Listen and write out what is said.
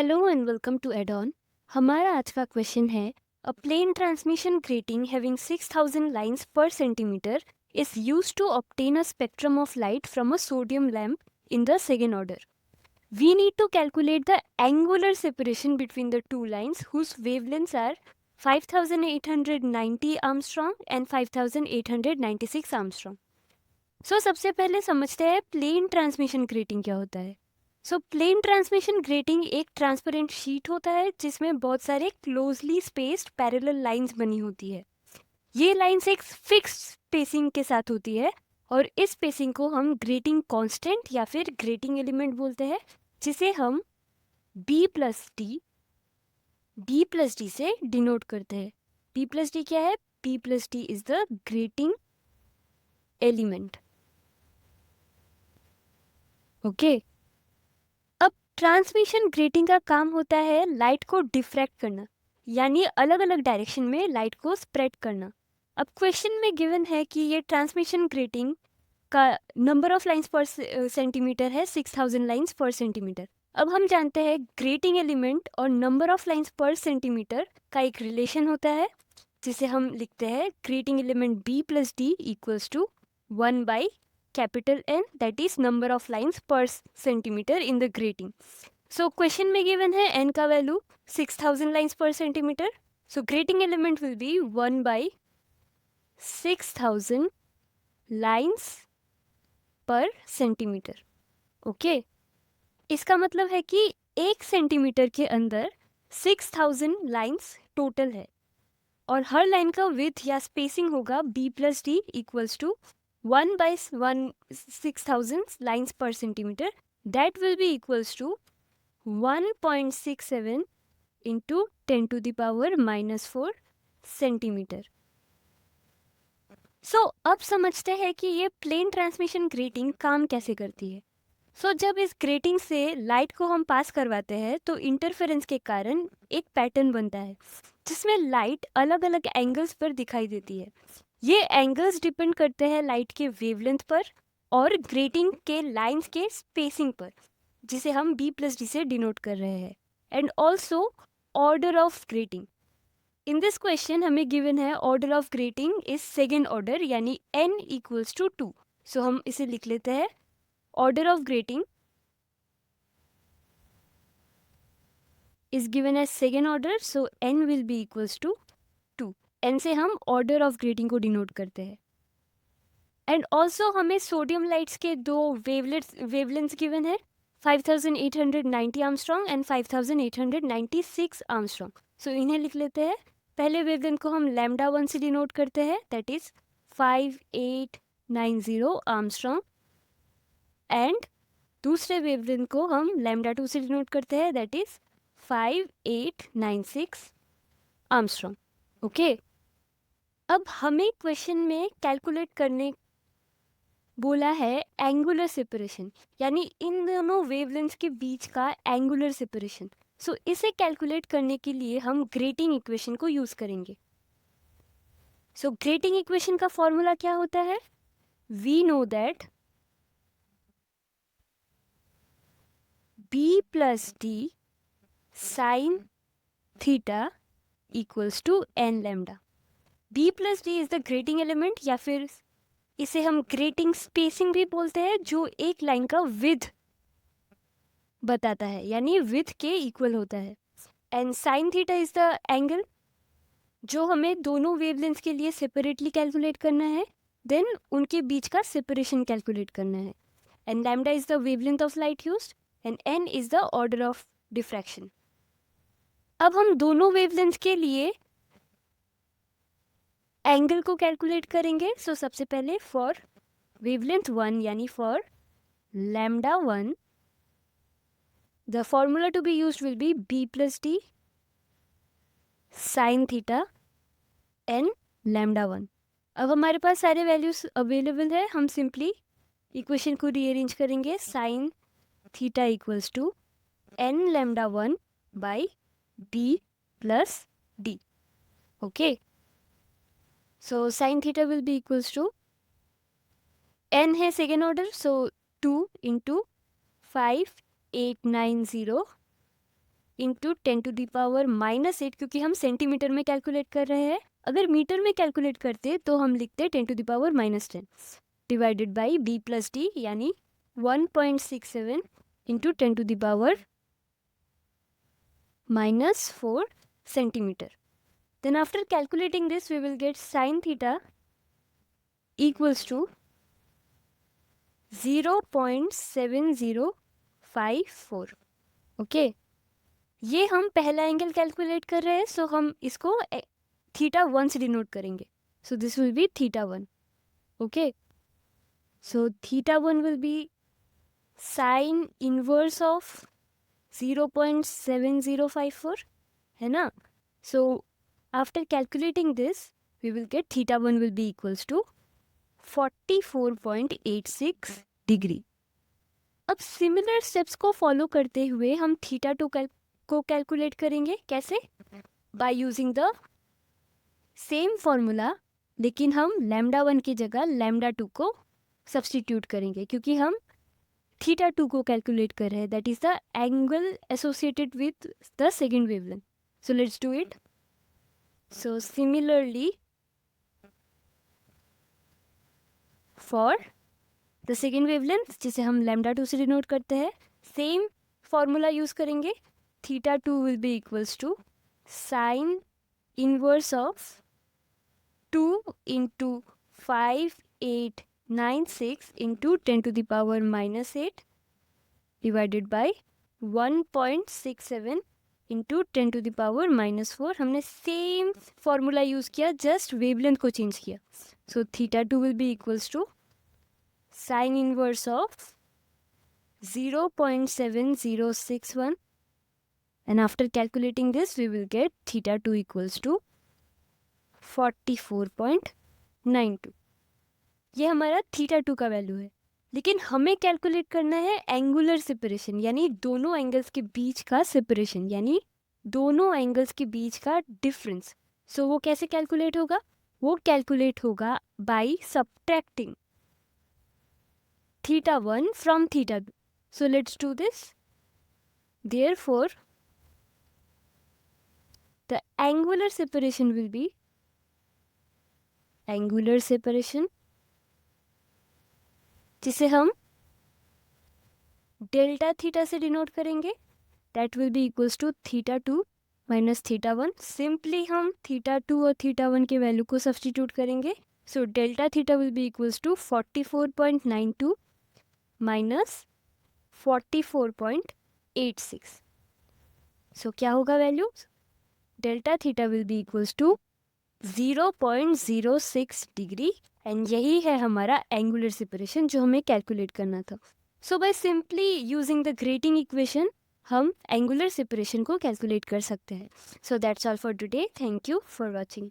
Hello and welcome to Adon. हमारा आज का क्वेश्चन है, a plane transmission grating having 6000 lines per centimetre is used to obtain a spectrum of light from a sodium lamp in the second order. We need to calculate the angular separation between the two lines whose wavelengths are 5890 Armstrong and 5896 Armstrong. सबसे पहले समझते हैं plane transmission grating क्या होता है। Plane transmission grating एक transparent sheet होता है जिसमें बहुत सारे क्लोजली स्पेस्ड पैरेलल लाइंस बनी होती है। ये लाइंस एक फिक्स स्पेसिंग के साथ होती है और इस स्पेसिंग को हम ग्रेटिंग कांस्टेंट या फिर ग्रेटिंग एलिमेंट बोलते हैं, जिसे हम बी प्लस डी से डिनोट करते हैं। बी प्लस डी क्या है? B plus D is the grating element. Okay, अब ट्रांसमिशन ग्रेटिंग का काम होता है लाइट को डिफ्रैक्ट करना, यानी अलग अलग डायरेक्शन में लाइट को स्प्रेड करना। अब क्वेश्चन में गिवन है कि ये ट्रांसमिशन ग्रेटिंग का number of lines per centimetre है 6000 लाइंस पर सेंटीमीटर। अब हम जानते हैं ग्रेटिंग एलिमेंट और number of lines per centimetre का एक रिलेशन होता है, जिसे हम लिखते हैं grating element B plus D equals to 1 by capital N, that is number of lines per centimeter in the grating. So question में given है N का value 6000 lines per centimeter. So grating element will be 1 by 6000 lines per centimeter. Okay? इसका मतलब है कि 1 centimetre के अंदर 6000 lines total है और हर लाइन का विड्थ या स्पेसिंग होगा b plus D equals to 1 by 6000 lines per centimeter. That will be equals to 1.67 into 10 to the power minus 4 centimetre. अब समझते हैं कि ये प्लेन ट्रांसमिशन ग्रेटिंग काम कैसे करती है। जब इस ग्रेटिंग से लाइट को हम पास करवाते हैं तो इंटरफेरेंस के कारण एक पैटर्न बनता है जिसमें लाइट अलग अलग एंगल्स पर दिखाई देती है। ये एंगल्स डिपेंड करते हैं लाइट के वेवलेंथ पर और ग्रेटिंग के लाइंस के स्पेसिंग पर, जिसे हम बी प्लस डी से डिनोट कर रहे हैं, and also order of grating. In this question हमें गिवन है order of grating is second order, यानी n इक्वल्स टू 2। हम इसे लिख लेते हैं order of grating is given as second order, so n will be equals to 2। n से हम order of grating को डिनोट करते हैं। एंड ऑल्सो हमें सोडियम लाइट्स के दो वेवलेंथ्स गिवन है, 5890 आर्मस्ट्रॉन्ग एंड 5896 आर्मस्ट्रॉन्ग। इन्हें लिख लेते हैं। पहले वेवलेंथ को हम लैम्डा 1 से डिनोट करते हैं, दैट इज 5890 आर्मस्ट्रॉन्ग, एंड दूसरे वेवलेंथ को हम लैम्डा 2 से डिनोट करते हैं, दैट इज 5896 आर्मस्ट्रॉन्ग। ओके, अब हमें क्वेश्चन में कैलकुलेट करने बोला है एंगुलर सेपरेशन, यानी इन दोनों वेवलेंथ्स के बीच का एंगुलर सेपरेशन। इसे कैलकुलेट करने के लिए हम ग्रेटिंग इक्वेशन को यूज करेंगे। ग्रेटिंग इक्वेशन का फॉर्मूला क्या होता है? We know that b plus d sin theta equals to n lambda. b plus d is the grating element, या फिर इसे हम ग्रेटिंग स्पेसिंग भी बोलते हैं, जो एक लाइन का विड्थ बताता है, यानी विड्थ के इक्वल होता है। And sine theta is the angle जो हमें दोनों वेवलेंथ के लिए सेपरेटली कैलकुलेट करना है, देन उनके बीच का सेपरेशन कैलकुलेट करना है। And lambda is the wavelength of light used and n is the order of diffraction. अब हम दोनों वेवलेंथ के लिए एंगल को कैलकुलेट करेंगे। सबसे पहले फॉर वेवलेंथ 1 यानी for lambda 1, the formula to be used will be b plus D sine theta n lambda 1। अब हमारे पास सारे वैल्यूज अवेलेबल है, हम सिंपली इक्वेशन को रीअरेंज करेंगे। Sine theta equals to n lambda 1 by b plus d. Okay, so sin theta will be equals to n है second order, so 2 into 5890 into 10⁻⁻8, क्योंकि हम सेंटीमीटर में कैलकुलेट कर रहे हैं। अगर मीटर में कैलकुलेट करते तो हम लिखते 10⁻⁻10 divided by b plus d, यानी 1.67 into 10⁻⁻4 centimeter. Then after calculating this, we will get sin theta equals to 0.7054. Okay, ये हम पहला एंगल कैलकुलेट कर रहे हैं, सो हम इसको θ1 से डिनोट करेंगे. So this will be θ1. Okay, so θ1 will be sine inverse of 0.7054, है ना. So after calculating this, we will get θ1 will be equals to 44.86 degree. अब सिमिलर स्टेप्स को फॉलो करते हुए हम θ2 को कैलकुलेट करेंगे. कैसे? By using the same formula, लेकिन हम λ1 की जगह λ2 को सब्सटीट्यूट करेंगे, क्योंकि हम θ2 को कैलकुलेट कर रहे हैं. That is the angle associated with the second wavelength. So let's do it. So similarly, for the second wavelength, जिसे हम λ2 से डिनोट करते हैं, सेम फॉर्मूला यूज करेंगे. θ2 will be equals to sin inverse of 2 into 5896 into 10⁻⁻8 divided by 1.67 into 10⁻⁻4. हमने same formula use किया, just wavelength को change किया. So θ2 will be equals to sine inverse of 0.7061, and after calculating this we will get θ2 equals to 44.92. ये हमारा θ2 का value है. लेकिन हमें कैलकुलेट करना है एंगुलर सेपरेशन, यानी दोनों एंगल्स के बीच का सेपरेशन, यानी दोनों एंगल्स के बीच का डिफरेंस. सो वो कैसे कैलकुलेट होगा? वो कैलकुलेट होगा by subtracting θ1 from θ2. So let's do this. Therefore the angular separation will be angular separation, जिसे हम डेल्टा थीटा से डिनोट करेंगे. That will be equals to θ2 minus θ1. Simply हम θ2 और θ1 के वैल्यू को सब्सटीट्यूट करेंगे. So delta theta will be equals to 44.92 minus 44.86. So क्या होगा value? Delta theta will be equals to 0.06 degree, and यही है हमारा एंगुलर सेपरेशन जो हमें कैलकुलेट करना था. So by simply using the grating equation हम एंगुलर सेपरेशन को कैलकुलेट कर सकते हैं. So that's all for today. Thank you for watching.